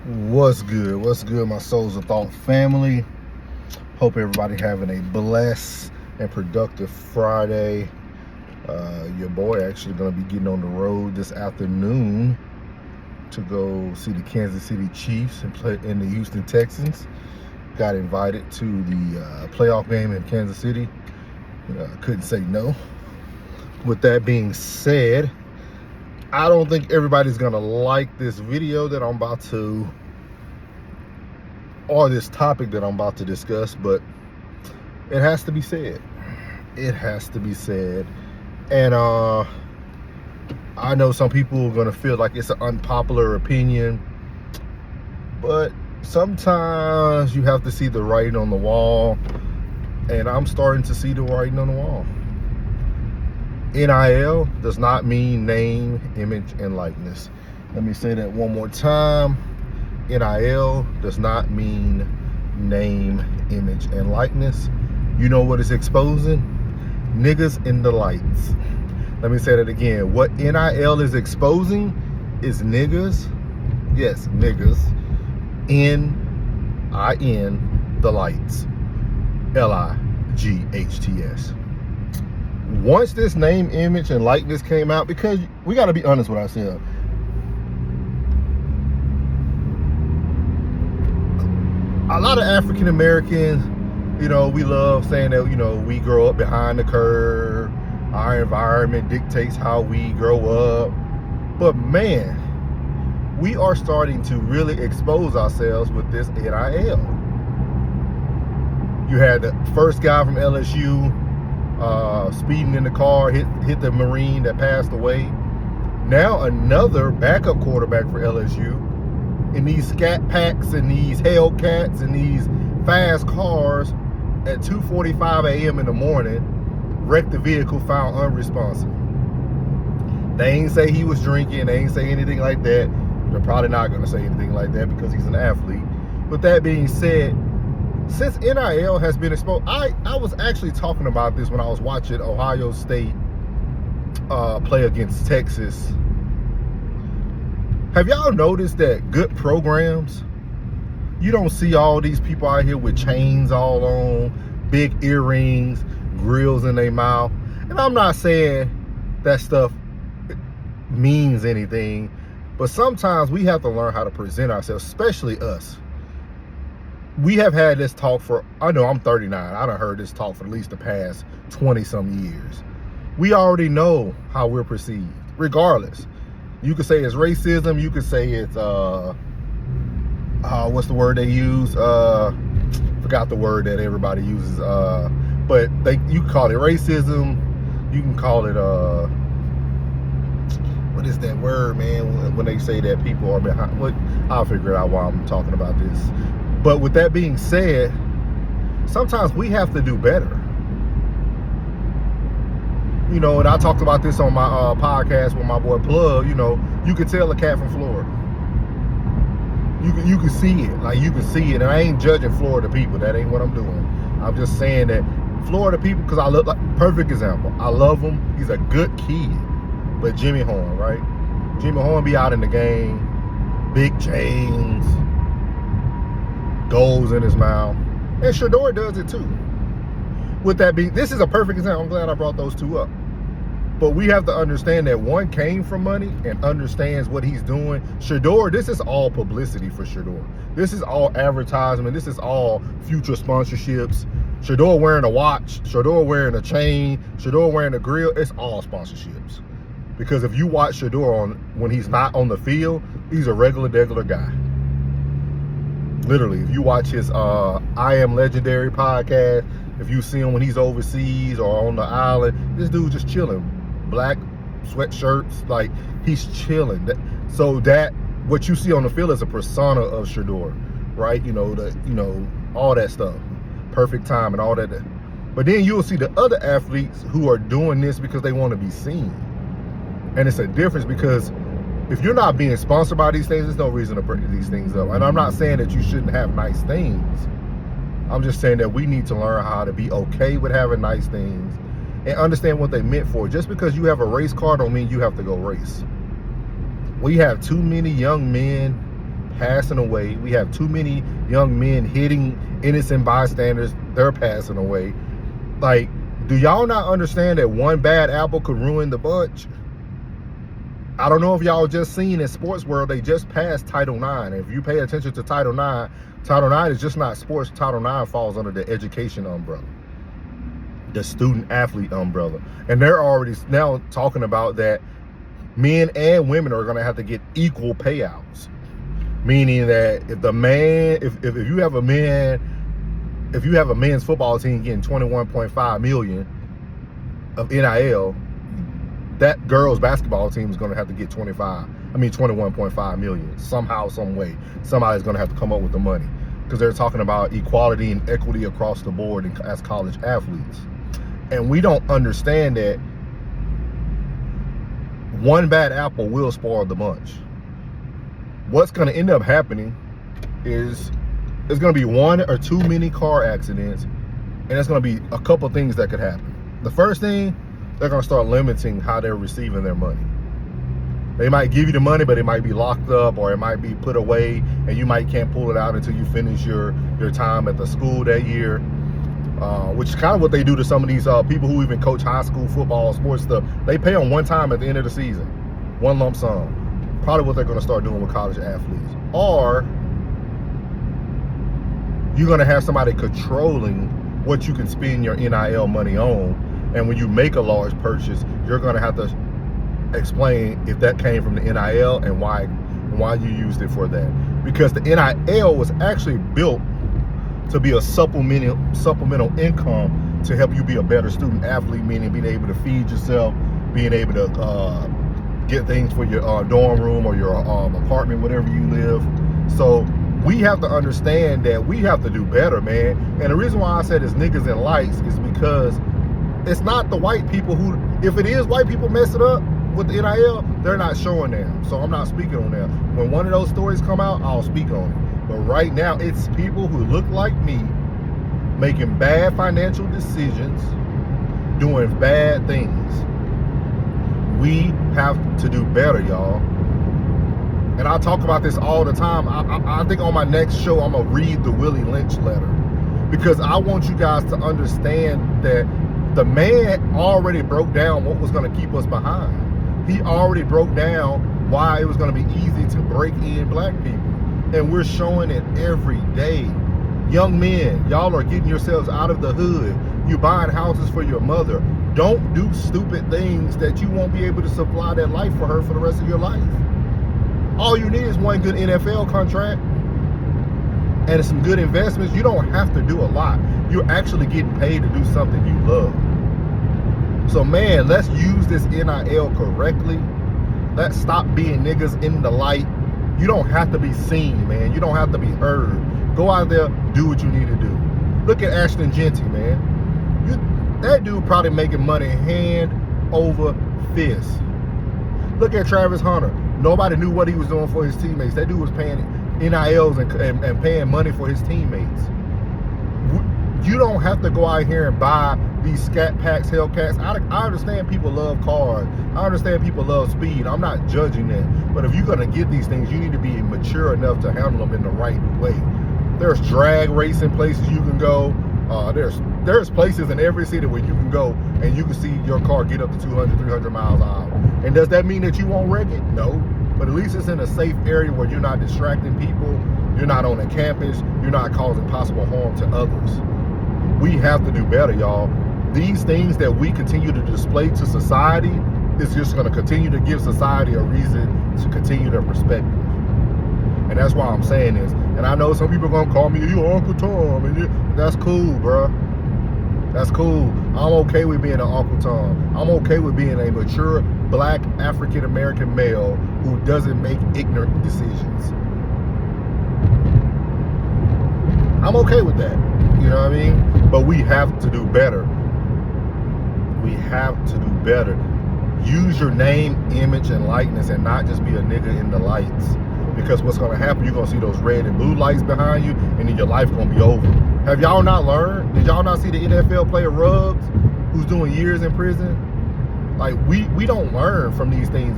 What's good? What's good, my Souls of Thought family? Hope everybody having a blessed and productive Friday. Your boy actually going to be getting on the road this afternoon to go see the Kansas City Chiefs and play in the Houston Texans. Got invited to the playoff game in Kansas City. Couldn't say no. With that being said, I don't think everybody's gonna like this video that I'm about to, or this topic that I'm about to discuss, but it has to be said. It has to be said. And I know some people are gonna feel like it's an unpopular opinion, but sometimes you have to see the writing on the wall, and I'm starting to see the writing on the wall. NIL does not mean name, image, and likeness. Let me say that one more time. NIL does not mean name, image, and likeness. You know what it's exposing? Niggas in the lights. Let me say that again. What NIL is exposing is niggas, yes, niggas, in the lights. LIGHTS. Once this name, image, and likeness came out, because we got to be honest with ourselves. A lot of African Americans, we love saying that, we grow up behind the curve. Our environment dictates how we grow up. But man, we are starting to really expose ourselves with this NIL. You had the first guy from LSU speeding in the car, hit the Marine that passed away. Now another backup quarterback for LSU in these scat packs and these Hellcats and these fast cars at 2:45 a.m. in the morning wrecked the vehicle, found unresponsive. They ain't say he was drinking. They ain't say anything like that. They're probably not going to say anything like that because he's an athlete. With that being said, since NIL has been exposed, I was actually talking about this when I was watching Ohio State play against Texas. Have y'all noticed that good programs, you don't see all these people out here with chains all on, big earrings, grills in their mouth? And I'm not saying that stuff means anything, but sometimes we have to learn how to present ourselves, especially us. We have had this talk for, I know I'm 39. I done heard this talk for at least the past 20 some years. We already know how we're perceived, regardless. You could say it's racism. You could say it's, what's the word they use? Forgot the word that everybody uses. But you can call it racism. You can call it, what is that word, man? When they say that people are behind, I'll figure it out while I'm talking about this. But with that being said, sometimes we have to do better. And I talked about this on my podcast with my boy Plug. You can tell a cat from Florida. You can see it. Like, you can see it. And I ain't judging Florida people. That ain't what I'm doing. I'm just saying that Florida people, because I love, like, perfect example. I love him. He's a good kid. But Jimmy Horn, right? Jimmy Horn be out in the game. Big chains. Goals in his mouth. And Shador does it too. With that being, this is a perfect example. I'm glad I brought those two up. But we have to understand that one came from money and understands what he's doing. Shador, this is all publicity for Shador. This is all advertisement. This is all future sponsorships. Shador wearing a watch. Shador wearing a chain. Shador wearing a grill. It's all sponsorships. Because if you watch Shador when he's not on the field, he's a regular guy. Literally, if you watch his I Am Legendary podcast, if you see him when he's overseas or on the island, this dude just chilling. Black sweatshirts, like, he's chilling. So that, what you see on the field is a persona of Shador, right? All that stuff. Perfect time and all that. But then you'll see the other athletes who are doing this because they want to be seen. And it's a difference, because if you're not being sponsored by these things, there's no reason to bring these things up. And I'm not saying that you shouldn't have nice things. I'm just saying that we need to learn how to be okay with having nice things and understand what they meant for. Just because you have a race car don't mean you have to go race. We have too many young men passing away. We have too many young men hitting innocent bystanders. They're passing away. Like, do y'all not understand that one bad apple could ruin the bunch? I don't know if y'all just seen in sports world, they just passed Title IX. If you pay attention to Title IX is just not sports. Title IX falls under the education umbrella, the student athlete umbrella. And they're already now talking about that men and women are going to have to get equal payouts. Meaning that if the man, if you have a man, if you have a men's football team getting 21.5 million of NIL, that girls basketball team is going to have to get 21.5 million somehow, some way. Somebody's going to have to come up with the money, because they're talking about equality and equity across the board as college athletes. And we don't understand that one bad apple will spoil the bunch. What's going to end up happening is there's going to be one or too many car accidents, and there's going to be a couple things that could happen. The first thing, they're going to start limiting how they're receiving their money. They might give you the money, but it might be locked up, or it might be put away, and you can't pull it out until you finish your time at the school that year. Which is kind of what they do to some of these people who even coach high school football, sports stuff. They pay them one time at the end of the season, one lump sum. Probably what they're going to start doing with college athletes. Or you're going to have somebody controlling what you can spend your NIL money on. And when you make a large purchase, you're going to have to explain if that came from the NIL and why you used it for that. Because the NIL was actually built to be a supplemental income to help you be a better student athlete, meaning being able to feed yourself, being able to get things for your dorm room or your apartment, whatever you live. So we have to understand that we have to do better, man. And the reason why I said it's niggas in lights is because it's not the white people who, if it is white people mess it up with the NIL, they're not showing them. So I'm not speaking on them. When one of those stories come out, I'll speak on it. But right now, it's people who look like me making bad financial decisions, doing bad things. We have to do better, y'all. And I talk about this all the time. I think on my next show, I'm going to read the Willie Lynch letter, because I want you guys to understand that the man already broke down what was going to keep us behind. He already broke down why it was going to be easy to break in black people. And we're showing it every day. Young men, y'all are getting yourselves out of the hood. You're buying houses for your mother. Don't do stupid things that you won't be able to supply that life for her for the rest of your life. All you need is one good NFL contract and some good investments. You don't have to do a lot. You're actually getting paid to do something you love. So man, let's use this NIL correctly. Let's stop being niggas in the light. You don't have to be seen, man. You don't have to be heard. Go out there, do what you need to do. Look at Ashton Genty, man. That dude probably making money hand over fist. Look at Travis Hunter. Nobody knew what he was doing for his teammates. That dude was paying NILs and paying money for his teammates. You don't have to go out here and buy these Scat Packs, Hellcats. I understand people love cars. I understand people love speed. I'm not judging that. But if you're going to get these things, you need to be mature enough to handle them in the right way. There's drag racing places you can go. There's places in every city where you can go and you can see your car get up to 200, 300 miles an hour. And does that mean that you won't wreck it? No. But at least it's in a safe area where you're not distracting people. You're not on a campus. You're not causing possible harm to others. We have to do better, y'all. These things that we continue to display to society is just going to continue to give society a reason to continue their perspective. And that's why I'm saying this. And I know some people are going to call me, you Uncle Tom. And that's cool, bro. That's cool. I'm okay with being an Uncle Tom. I'm okay with being a mature black African-American male who doesn't make ignorant decisions. I'm okay with that. You know what I mean? But we have to do better. We have to do better. Use your name, image, and likeness, and not just be a nigga in the lights. Because what's going to happen, you're going to see those red and blue lights behind you, and then your life going to be over. Have y'all not learned? Did y'all not see the NFL player Ruggs, who's doing years in prison? Like, we don't learn from these things.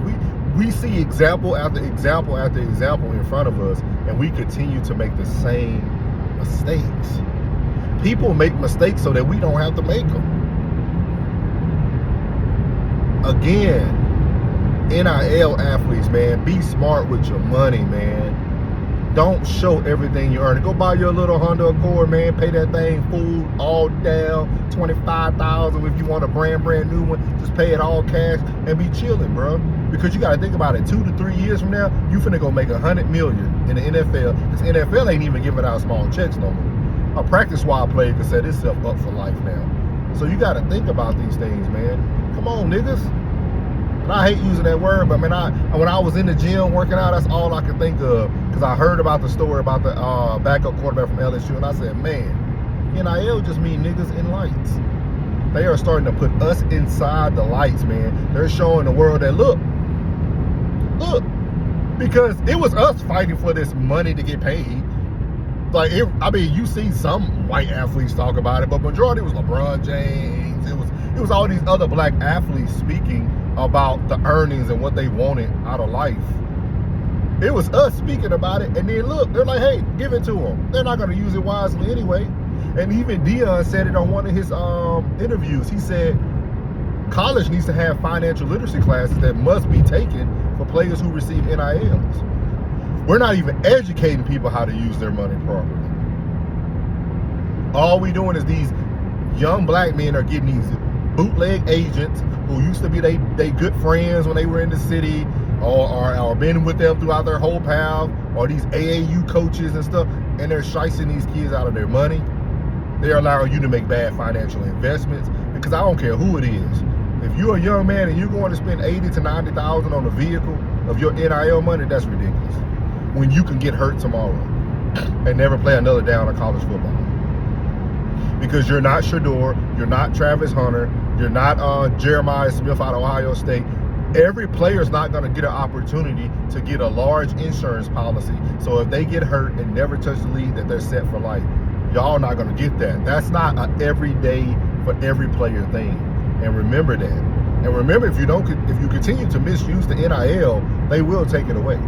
We see example after example after example in front of us, and we continue to make the same mistakes. People make mistakes so that we don't have to make them. Again, NIL athletes, man, be smart with your money, man. Don't show everything you earn. Go buy your little Honda Accord, man. Pay that thing full, all down, $25,000. If you want a brand new one, just pay it all cash and be chilling, bro. Because you gotta think about it. 2 to 3 years from now, you finna go make $100 million in the NFL. Because NFL ain't even giving out small checks no more. A practice squad player can set itself up for life now. So you gotta think about these things, man. Come on, niggas. And I hate using that word, but man, when I was in the gym working out, that's all I could think of. Because I heard about the story about the backup quarterback from LSU, and I said, man, NIL just mean niggas in lights. They are starting to put us inside the lights, man. They're showing the world that, look, because it was us fighting for this money to get paid. Like, you see some white athletes talk about it, but majority was LeBron James. It was all these other black athletes speaking about the earnings and what they wanted out of life. It was us speaking about it, and then look, they're like, hey, give it to them. They're not going to use it wisely anyway. And even Dion said it on one of his interviews. He said college needs to have financial literacy classes that must be taken for players who receive NILs. We're not even educating people how to use their money properly. All we doing is these young black men are getting these bootleg agents who used to be they good friends when they were in the city, or been with them throughout their whole path, or these AAU coaches and stuff, and they're shicing these kids out of their money. They're allowing you to make bad financial investments, because I don't care who it is. If you're a young man and you're going to spend $80,000 to $90,000 on a vehicle of your NIL money, that's ridiculous. When you can get hurt tomorrow and never play another down of college football. Because you're not Shador, you're not Travis Hunter, you're not Jeremiah Smith out of Ohio State. Every player is not going to get an opportunity to get a large insurance policy. So if they get hurt and never touch the league, that they're set for life. Y'all not going to get that. That's not an everyday for every player thing. And remember that. And remember, if you continue to misuse the NIL, they will take it away.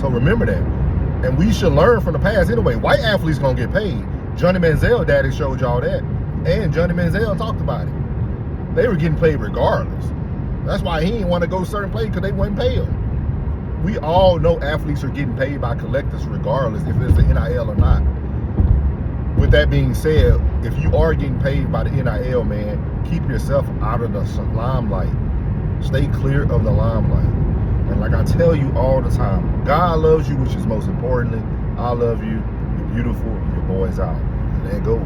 So remember that. And we should learn from the past anyway. White athletes going to get paid. Johnny Manziel daddy showed y'all that. And Johnny Manziel talked about it. They were getting paid regardless. That's why he didn't want to go certain places, because they wouldn't pay him. We all know athletes are getting paid by collectors regardless if it's the NIL or not. With that being said, if you are getting paid by the NIL, man, keep yourself out of the limelight. Stay clear of the limelight. And like I tell you all the time, God loves you, which is most importantly. I love you. You're beautiful. Your boy's out. And there you go.